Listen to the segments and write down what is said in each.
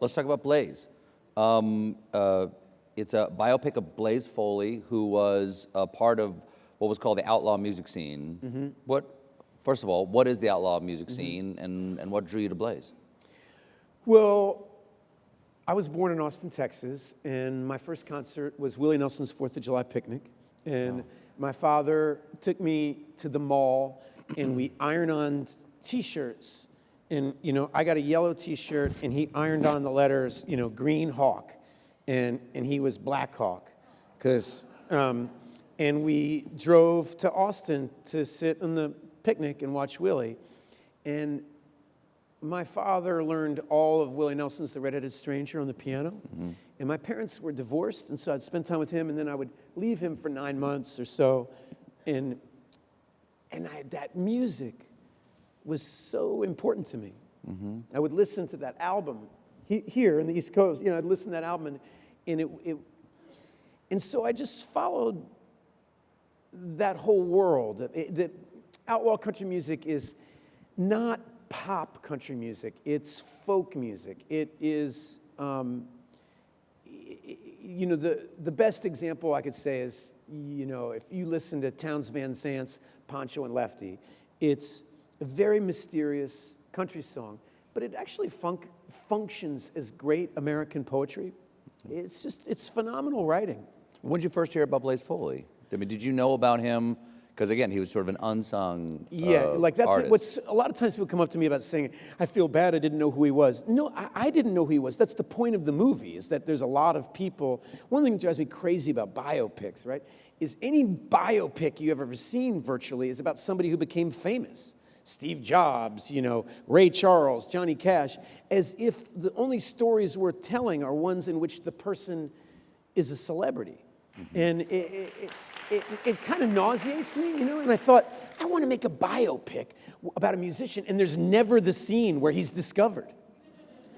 let's talk about Blaze. It's a biopic of Blaze Foley, who was a part of what was called the outlaw music scene. First of all, what is the outlaw music scene, and what drew you to Blaze? Well, I was born in Austin, Texas, and my first concert was Willie Nelson's 4th of July picnic. And my father took me to the mall, and we ironed on T-shirts. And, you know, I got a yellow T-shirt, and he ironed on the letters, you know, Green Hawk, and he was Black Hawk. And we drove to Austin to sit on the picnic and watch Willie. And my father learned all of Willie Nelson's The Red-Headed Stranger on the piano. And my parents were divorced, and so I'd spend time with him, and then I would leave him for 9 months or so. And that music was so important to me. I would listen to that album here in the East Coast. You know, I'd listen to that album, and so I just followed that whole world. That outlaw country music is not pop country music. It's folk music. It is, you know, the best example I could say is, you know, if you listen to Townes Van Zant's Poncho and Lefty, it's a very mysterious country song, but it actually functions as great American poetry. It's phenomenal writing. When did you first hear about Blaze Foley? I mean, did you know about him? Because again, he was sort of an unsung like that's artist. what's a lot of times people come up to me about saying, I feel bad I didn't know who he was. No, I didn't know who he was. That's the point of the movie, is that there's a lot of people. One thing that drives me crazy about biopics, right, is any biopic you've ever seen virtually is about somebody who became famous. Steve Jobs, you know, Ray Charles, Johnny Cash, as if the only stories worth telling are ones in which the person is a celebrity. And it kind of nauseates me, you know, and I thought, I want to make a biopic about a musician, and there's never the scene where he's discovered.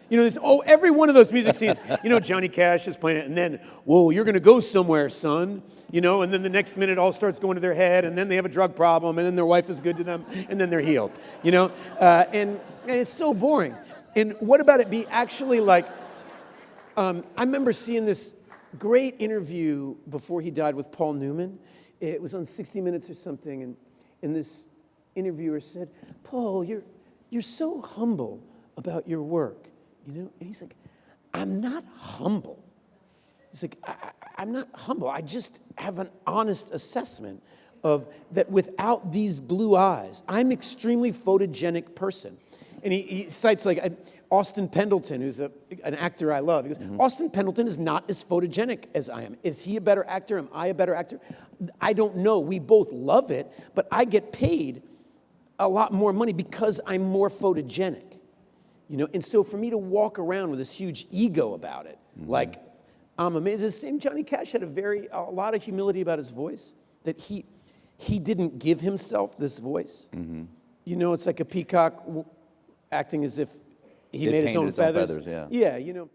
You know, there's, every one of those music scenes, you know, Johnny Cash is playing it, and then, whoa, you're going to go somewhere, son, you know, and then the next minute it all starts going to their head, and then they have a drug problem, and then their wife is good to them, and then they're healed, you know, and it's so boring. And what about it be actually like, I remember seeing this great interview before he died with Paul Newman. It was on 60 Minutes or something, and this interviewer said, Paul, you're so humble about your work, you know? And he's like, I'm not humble. He's like, I'm not humble. I just have an honest assessment of that without these blue eyes, I'm an extremely photogenic person. And he cites like Austin Pendleton, who's an actor I love. He goes, Austin Pendleton is not as photogenic as I am. Is he a better actor? Am I a better actor? I don't know. We both love it, but I get paid a lot more money because I'm more photogenic. You know, and so for me to walk around with this huge ego about it, like I'm amazed. The same Johnny Cash had a lot of humility about his voice, that he didn't give himself this voice. You know, it's like a peacock acting as if he made his own feathers. Yeah. Yeah, you know.